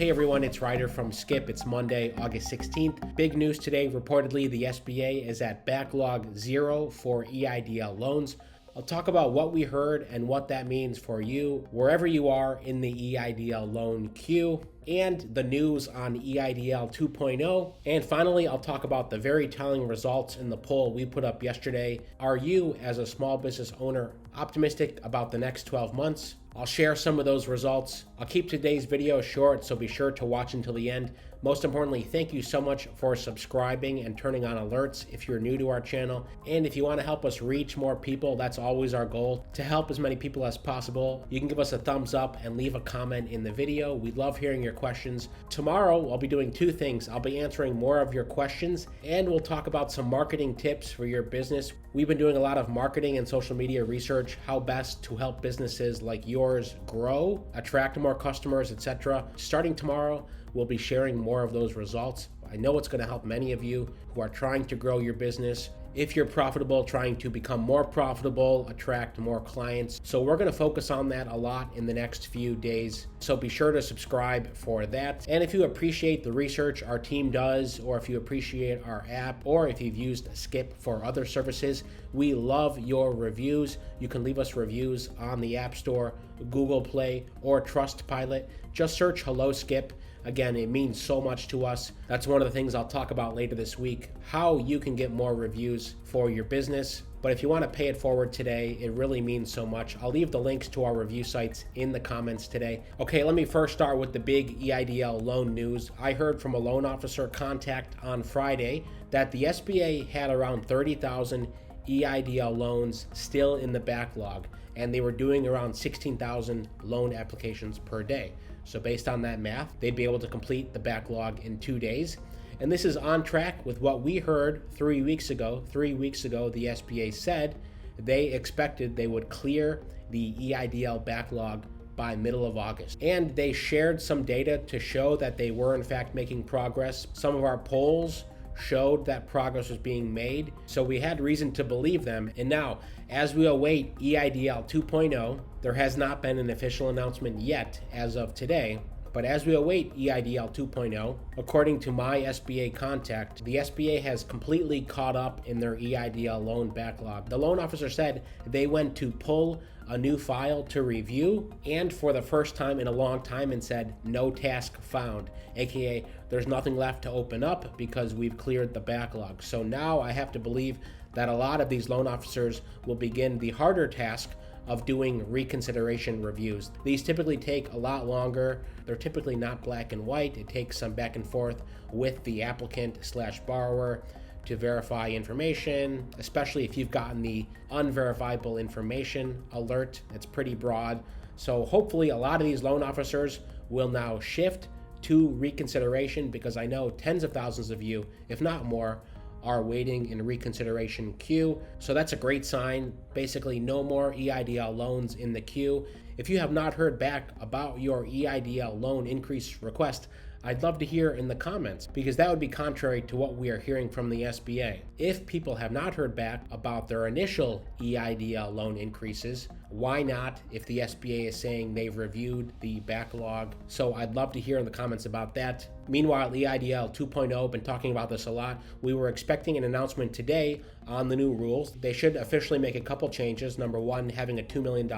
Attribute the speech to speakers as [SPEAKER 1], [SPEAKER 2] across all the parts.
[SPEAKER 1] Hey everyone, it's Ryder from Skip. It's Monday, August 16th. Big news today. Reportedly, the SBA is at backlog 0 for EIDL loans. I'll talk about what we heard and what that means for you, wherever you are in the EIDL loan queue, and the news on EIDL 2.0. And finally, I'll talk about the very telling results in the poll we put up yesterday. Are you, as a small business owner, optimistic about the next 12 months? I'll share some of those results. I'll keep today's video short, so be sure to watch until the end. Most importantly, thank you so much for subscribing and turning on alerts if you're new to our channel. And if you want to help us reach more people, that's always our goal, to help as many people as possible. You can give us a thumbs up and leave a comment in the video. We love hearing your questions. Tomorrow, I'll be doing two things. I'll be answering more of your questions, and we'll talk about some marketing tips for your business. We've been doing a lot of marketing and social media research, how best to help businesses like yours grow, attract more customers, etc. Starting tomorrow, we'll be sharing more of those results. I know it's going to help many of you who are trying to grow your business. If you're profitable, trying to become more profitable, attract more clients. So we're going to focus on that a lot in the next few days. So be sure to subscribe for that. And if you appreciate the research our team does, or if you appreciate our app, or if you've used Skip for other services, we love your reviews. You can leave us reviews on the App Store, Google Play, or Trustpilot. Just search Hello Skip. Again, it means so much to us. That's one of the things I'll talk about later this week, how you can get more reviews for your business. But if you want to pay it forward today, it really means so much. I'll leave the links to our review sites in the comments today. Okay, let me first start with the big EIDL loan news. I heard from a loan officer contact on Friday that the SBA had around 30,000 EIDL loans still in the backlog, and they were doing around 16,000 loan applications per day. So based on that math, they'd be able to complete the backlog in 2 days. And this is on track with what we heard 3 weeks ago. 3 weeks ago, the SBA said they expected they would clear the EIDL backlog by middle of August. And they shared some data to show that they were in fact making progress. Some of our polls showed that progress was being made, so we had reason to believe them. And now, as we await EIDL 2.0, there has not been an official announcement yet as of today, but as we await EIDL 2.0, according to my SBA contact, the SBA has completely caught up in their EIDL loan backlog. The loan officer said they went to pull a new file to review, and for the first time in a long time, and said no task found, aka there's nothing left to open up because we've cleared the backlog. So now I have to believe that a lot of these loan officers will begin the harder task of doing reconsideration reviews. These typically take a lot longer. They're typically not black and white. It takes some back and forth with the applicant/borrower to verify information, especially if you've gotten the unverifiable information alert. It's pretty broad. So hopefully a lot of these loan officers will now shift to reconsideration, because I know tens of thousands of you, if not more, are waiting in reconsideration queue. So that's a great sign. Basically, no more EIDL loans in the queue. If you have not heard back about your EIDL loan increase request, I'd love to hear in the comments, because that would be contrary to what we are hearing from the SBA. If people have not heard back about their initial EIDL loan increases, why not if the SBA is saying they've reviewed the backlog? So I'd love to hear in the comments about that. Meanwhile, EIDL 2.0, been talking about this a lot. We were expecting an announcement today on the new rules. They should officially make a couple changes. Number one, having a $2 million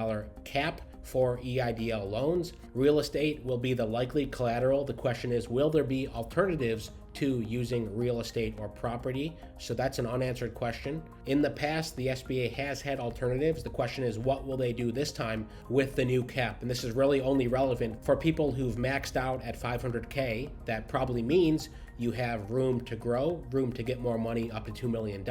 [SPEAKER 1] cap for EIDL loans. Real estate will be the likely collateral. The question is, will there be alternatives to using real estate or property? So that's an unanswered question. In the past, the SBA has had alternatives. The question is, what will they do this time with the new cap? And this is really only relevant for people who've maxed out at 500K. That probably means you have room to grow, room to get more money up to $2 million.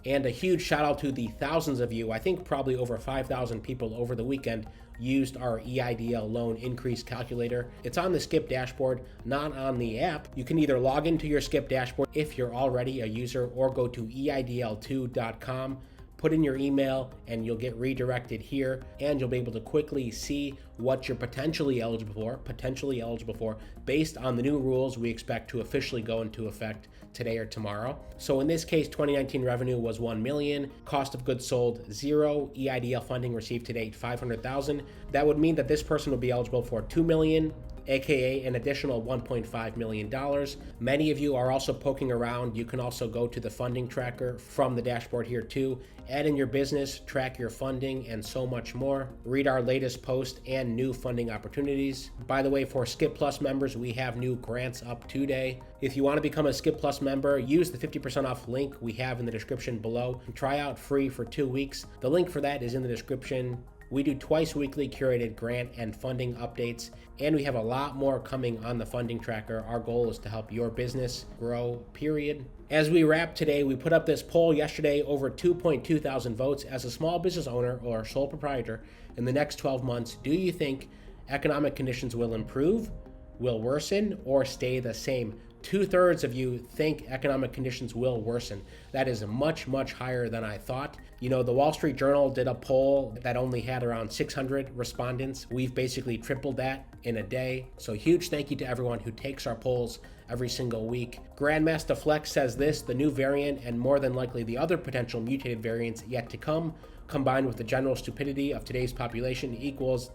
[SPEAKER 1] And a huge shout out to the thousands of you, I think probably over 5,000 people over the weekend, used our EIDL loan increase calculator. It's on the Skip dashboard, not on the app. You can either log into your Skip dashboard if you're already a user, or go to EIDL2.com, put in your email, and you'll get redirected here, and you'll be able to quickly see what you're potentially eligible for based on the new rules we expect to officially go into effect today or tomorrow. So in this case, 2019 revenue was 1 million, cost of goods sold 0, EIDL funding received to date 500,000. That would mean that this person would be eligible for 2 million aka an additional $1.5 million. Many of you are also poking around. You can also go to the funding tracker from the dashboard here too, add in your business, track your funding, and so much more. Read our latest post and new funding opportunities. By the way, for Skip Plus members, we have new grants up today. If you want to become a Skip Plus member, use the 50% off link we have in the description below. Try out free for 2 weeks. The link for that is in the description. We do twice weekly curated grant and funding updates, and we have a lot more coming on the funding tracker. Our goal is to help your business grow, period. As we wrap today, we put up this poll yesterday, over 2.2 thousand votes. As a small business owner or sole proprietor, in the next 12 months, do you think economic conditions will improve, will worsen, or stay the same? 2/3 of you think economic conditions will worsen. That is much, much higher than I thought. You know, the Wall Street Journal did a poll that only had around 600 respondents. We've basically tripled that in a day. So huge thank you to everyone who takes our polls every single week. Grandmaster Flex says this: the new variant and more than likely the other potential mutated variants yet to come, combined with the general stupidity of today's population equals ...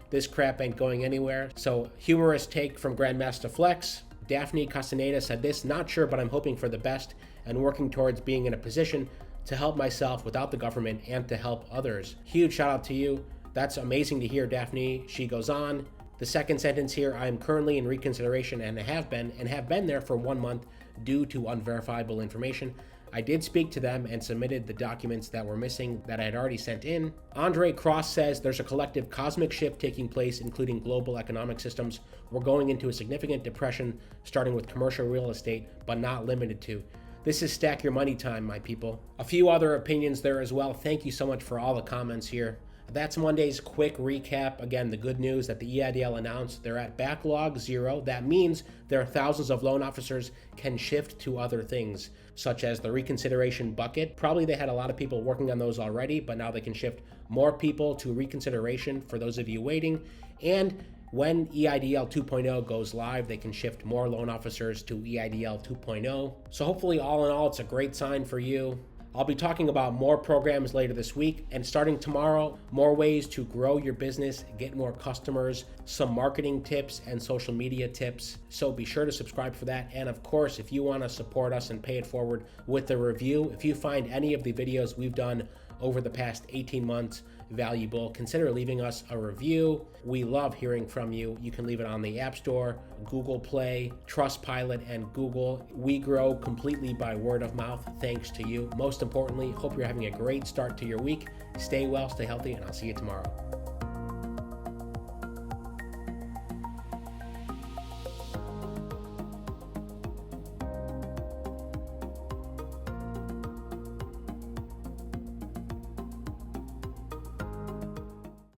[SPEAKER 1] This crap ain't going anywhere. So humorous take from Grandmaster Flex. Daphne Castaneda said this: not sure, but I'm hoping for the best and working towards being in a position to help myself without the government and to help others. Huge shout out to you. That's amazing to hear, Daphne. She goes on. The second sentence here: I am currently in reconsideration and have been there for 1 month due to unverifiable information. I did speak to them and submitted the documents that were missing that I had already sent in. Andre Cross says there's a collective cosmic shift taking place, including global economic systems. We're going into a significant depression, starting with commercial real estate, but not limited to. This is stack your money time, my people. A few other opinions there as well. Thank you so much for all the comments here. That's Monday's quick recap. Again, the good news that the EIDL announced they're at Backlog 0. That means there are thousands of loan officers can shift to other things, such as the reconsideration bucket. Probably they had a lot of people working on those already, but now they can shift more people to reconsideration for those of you waiting. And when EIDL 2.0 goes live, they can shift more loan officers to EIDL 2.0. So hopefully, all in all, it's a great sign for you. I'll be talking about more programs later this week, and starting tomorrow, more ways to grow your business, get more customers, some marketing tips and social media tips. So be sure to subscribe for that. And of course, if you want to support us and pay it forward with a review, if you find any of the videos we've done over the past 18 months valuable, consider leaving us a review. We love hearing from you. You can leave it on the App Store, Google Play, Trustpilot, and Google. We grow completely by word of mouth thanks to you. Most importantly, hope you're having a great start to your week. Stay well, stay healthy, and I'll see you tomorrow.